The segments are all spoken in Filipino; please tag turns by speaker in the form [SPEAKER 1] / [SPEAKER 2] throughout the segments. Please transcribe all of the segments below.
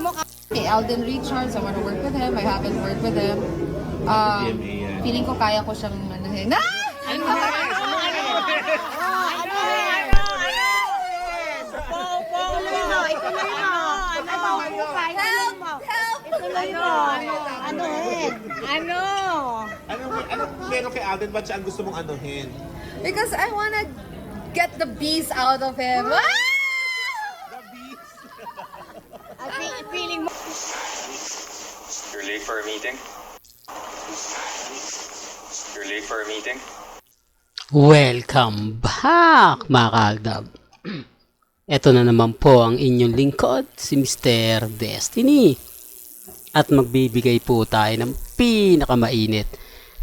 [SPEAKER 1] feeling mo Alden Richards, I wanna work with him. I haven't worked with him. Feeling ko kaya ko siyang anuhin. Ah!
[SPEAKER 2] Ano?
[SPEAKER 3] Anong meron kay Alden? Ba't siya ang gusto mong anuhin?
[SPEAKER 1] Because I wanna get the beast out of him. Ah!
[SPEAKER 3] The beast!
[SPEAKER 2] Feeling mo.
[SPEAKER 4] You're late for a meeting? You're late for a meeting?
[SPEAKER 5] Welcome back mga kaaldab. Ito na naman po ang inyong lingkod, si Mr. Destiny. At magbibigay po tayo ng pinakamainit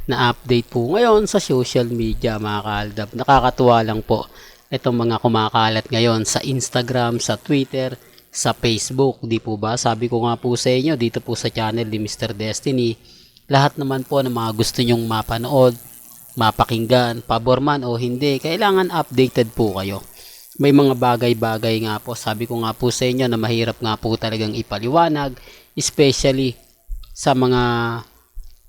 [SPEAKER 5] na update po ngayon sa social media mga kaaldab. Nakakatuwa lang po itong mga kumakalat ngayon sa Instagram, sa Twitter, sa Facebook. Di po ba? Sabi ko nga po sa inyo dito po sa channel ni Mr. Destiny, lahat naman po ng mga gusto nyong mapanood, mapakinggan, pabor man o hindi, kailangan updated po kayo. May mga bagay-bagay nga po, sabi ko nga po sa inyo na mahirap nga po talagang ipaliwanag, especially sa mga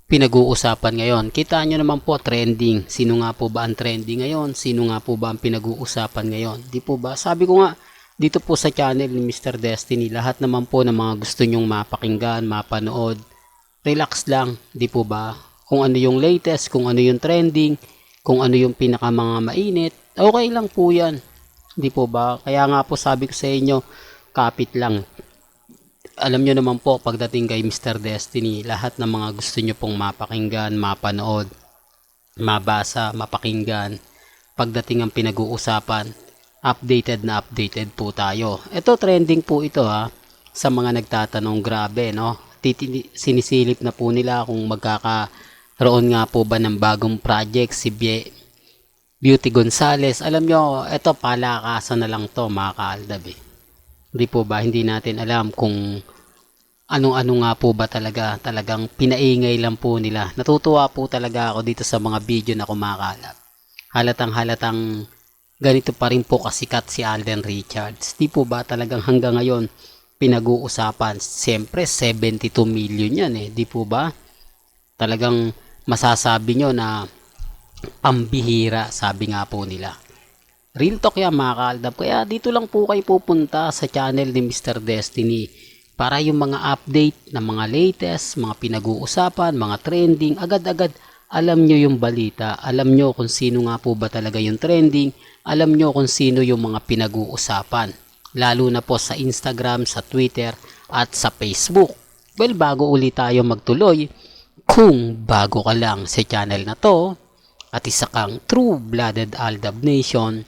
[SPEAKER 5] pinag-uusapan ngayon. Kita nyo naman po trending. Sino nga po ba ang trending ngayon? Sino nga po ba ang pinag-uusapan ngayon? Di po ba? Sabi ko nga, dito po sa channel ni Mr. Destiny, lahat naman po ng mga gusto nyong mapakinggan, mapanood, relax lang. Di po ba? Kung ano yung latest, kung ano yung trending, kung ano yung pinaka mga mainit, okay lang po yan. Di po ba? Kaya nga po sabi ko sa inyo, kapit lang. Alam nyo naman po, pagdating kay Mr. Destiny, lahat ng mga gusto nyo pong mapakinggan, mapanood, mabasa, mapakinggan, pagdating ang pinag-uusapan, updated na updated po tayo. Ito, trending po ito ha, sa mga nagtatanong, grabe no? Sinisilip na po nila kung magkakaroon nga po ba ng bagong project si Beauty Gonzales. Alam nyo, ito palakasan na lang to mga kaaldab eh. Hindi po ba, hindi natin alam kung anong-ano nga po ba talagang pinaingay lang po nila. Natutuwa po talaga ako dito sa mga video na kumakalat. Halatang ganito pa rin po kasikat si Alden Richards. Di po ba talagang hanggang ngayon pinag-uusapan? Siyempre 72 million yan eh. Di po ba? Talagang masasabi nyo na pambihira, sabi nga po nila. Real talk yan mga kaaldab. Kaya dito lang po kayo pupunta sa channel ni Mr. Destiny para yung mga update ng mga latest, mga pinag-uusapan, mga trending, agad-agad alam nyo yung balita, alam nyo kung sino nga po ba talaga yung trending, alam nyo kung sino yung mga pinag-uusapan, lalo na po sa Instagram, sa Twitter at sa Facebook. Well, bago ulit tayo magtuloy, kung bago ka lang sa channel na to at isa kang true-blooded Aldab Nation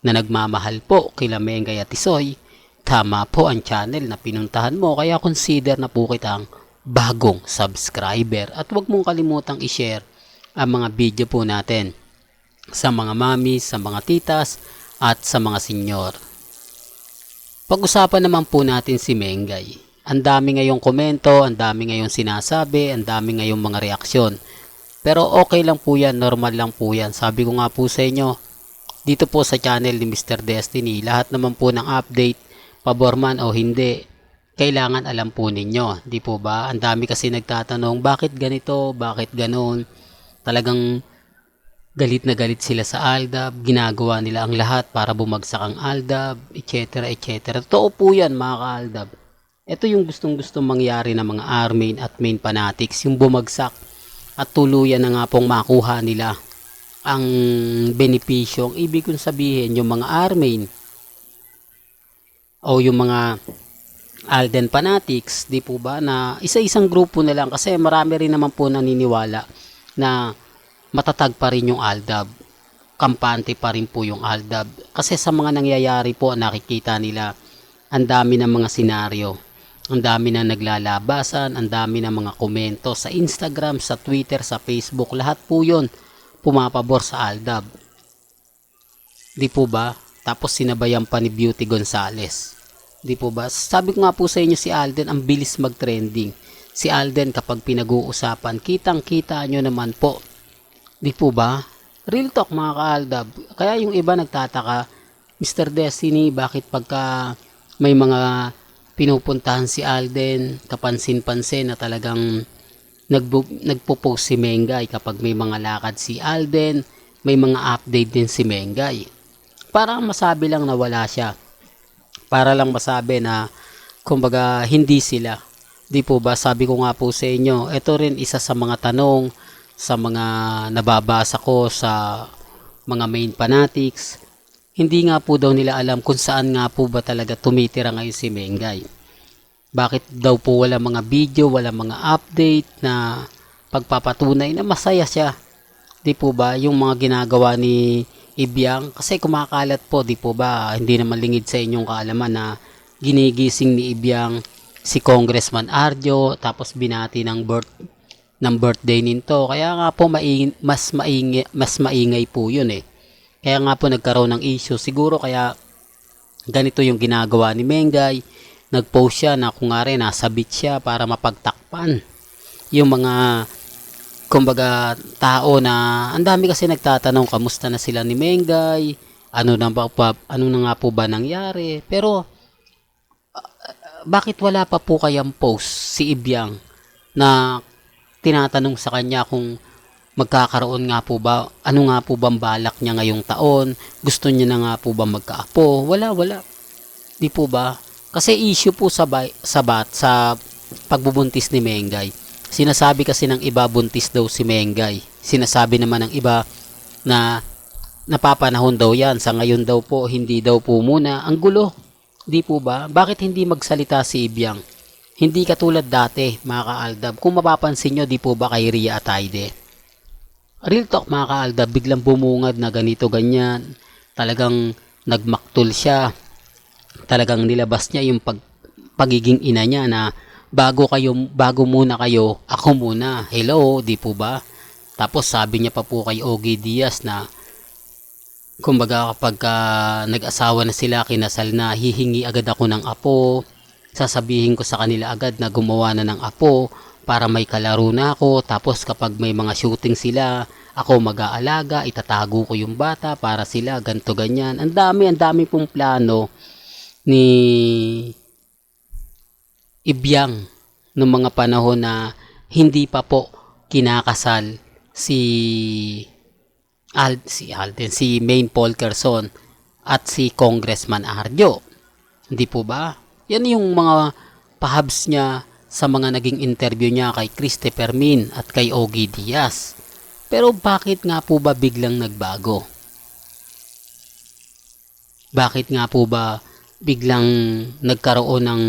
[SPEAKER 5] na nagmamahal po kila Mengay at Tisoy, tama po ang channel na pinuntahan mo, kaya consider na po kitang bagong subscriber at huwag mong kalimutang i-share ang mga video po natin sa mga mami, sa mga titas at sa mga senyor. Pag-usapan naman po natin si Mengay. Ang dami ngayong komento, ang dami ngayong sinasabi, ang dami ngayong mga reaksyon. Pero okay lang po yan, normal lang po yan. Sabi ko nga po sa inyo, dito po sa channel ni Mr. Destiny, lahat naman po ng update, pabor man o hindi, kailangan alam po ninyo. Di po ba? Ang dami kasi nagtatanong, bakit ganito, bakit ganon? Talagang galit na galit sila sa Aldab, ginagawa nila ang lahat para bumagsak ang Aldab, etc. etc. Totoo po yan mga ka-Aldab. Ito yung gustong mangyari ng mga Armain at main fanatics, yung bumagsak at tuluyan na nga pong makuha nila ang benepisyong ibig kong sabihin yung mga Armain o yung mga Alden fanatics, di po ba, na isa-isang grupo na lang, kasi marami rin naman po naniniwala na matatag pa rin yung Aldab, kampante pa rin po yung Aldab, kasi sa mga nangyayari po nakikita nila ang dami ng mga senaryo, ang dami na naglalabasan, ang dami ng mga komento sa Instagram, sa Twitter, sa Facebook, lahat po yun pumapabor sa Aldab, di po ba? Tapos sinabayan pa ni Beauty Gonzales, di po ba? Sabi ko nga po sa inyo, si Alden ang bilis mag-trending. Si Alden kapag pinag-uusapan, kitang-kita nyo naman po, di po ba? Real talk mga ka-Aldab. Kaya yung iba nagtataka, Mr. Destiny, bakit pagka may mga pinupuntahan si Alden, kapansin-pansin na talagang nagpo-post si Mengay kapag may mga lakad si Alden, may mga update din si Mengay. Para masabi lang na wala siya. Para lang masabi na kumbaga hindi sila. Di po ba? Sabi ko nga po sa inyo, ito rin isa sa mga tanong sa mga nababasa ko sa mga main fanatics. Hindi nga po daw nila alam kung saan nga po ba talaga tumitira ngayon si Mengay. Bakit daw po wala mga video, wala mga update na pagpapatunay na masaya siya. Di po ba? Yung mga ginagawa ni Ibiang, kasi kumakalat po, di po ba? Hindi naman lingid sa inyong kaalaman na ginigising ni Ibiang si Congressman Arjo, tapos binati ng birthday nito. Kaya nga po mas maingay po yun eh. Kaya nga po nagkaroon ng issue. Siguro kaya ganito yung ginagawa ni Mengay. Nag-post siya na kung nga rin nasabit siya para mapagtakpan yung mga kumbaga tao na ang dami kasi nagtatanong kamusta na sila ni Mengay, ano na nga po ba nangyari. Pero bakit wala pa po kayang post si Ibiang na tinatanong sa kanya kung magkakaroon nga po ba, ano nga po bang balak niya ngayong taon, gusto niya na nga po ba magkaapo? Wala. Di po ba? Kasi issue po sa pagbubuntis ni Mengay. Sinasabi kasi ng iba buntis daw si Mengay. Sinasabi naman ng iba na napapanahon daw yan. Sa ngayon daw po, hindi daw po muna. Ang gulo. Di po ba? Bakit hindi magsalita si Ibiang? Hindi katulad dati, mga kaaldab. Kung mapapansin nyo, di po ba kay Ria Atayde? Real talk, mga kaaldab, biglang bumungad na ganito, ganyan. Talagang nagmaktul siya. Talagang nilabas niya yung pagiging ina niya na bago muna kayo, ako muna. Hello, di po ba? Tapos sabi niya pa po kay Ogie Diaz na kumbaga kapag nag-asawa na sila, kinasal na, hihingi agad ako ng apo. Sasabihin ko sa kanila agad na gumawa na ng apo para may kalaro na ako. Tapos kapag may mga shooting sila, ako mag-aalaga, itatago ko yung bata para sila ganto ganyan. Ang dami pong plano ni Ibiang noong mga panahon na hindi pa po kinakasal si Alden, si Maine Polkerson at si Congressman Arjo. Hindi po ba? Yan yung mga pahabs niya sa mga naging interview niya kay Christopher Min at kay Ogie Diaz. Pero bakit nga po ba biglang nagbago? Bakit nga po ba biglang nagkaroon ng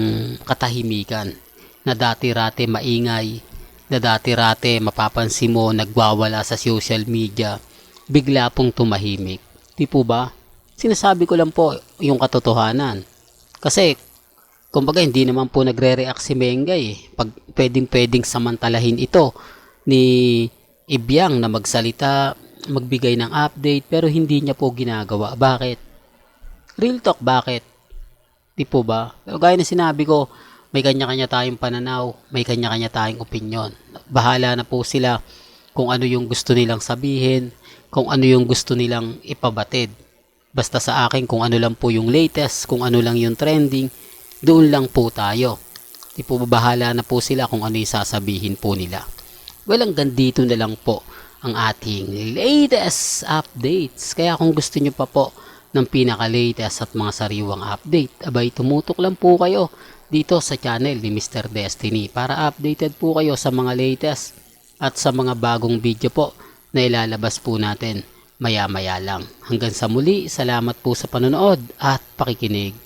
[SPEAKER 5] katahimikan na dati-rate maingay, na dati-rate mapapansin mo nagwawala sa social media, bigla pong tumahimik? Di po ba? Sinasabi ko lang po yung katotohanan. Kasi kumbaga hindi naman po nagre-react si Mengay. Pag pwedeng samantalahin ito ni Ibiang na magsalita, magbigay ng update, pero hindi niya po ginagawa. Bakit? Real talk, bakit? Di po ba? Pero gaya na sinabi ko, may kanya-kanya tayong pananaw, may kanya-kanya tayong opinyon. Bahala na po sila kung ano yung gusto nilang sabihin, kung ano yung gusto nilang ipabatid. Basta sa akin, kung ano lang po yung latest, kung ano lang yung trending, doon lang po tayo. Di po ba, bahala na po sila kung ano yung sasabihin po nila. Well, hanggang dito na lang po ang ating latest updates. Kaya kung gusto nyo pa po ng pinaka-latest at mga sariwang update, abay tumutok lang po kayo dito sa channel ni Mr. Destiny para updated po kayo sa mga latest at sa mga bagong video po na ilalabas po natin maya-maya lang. Hanggang sa muli, salamat po sa panonood at pakikinig.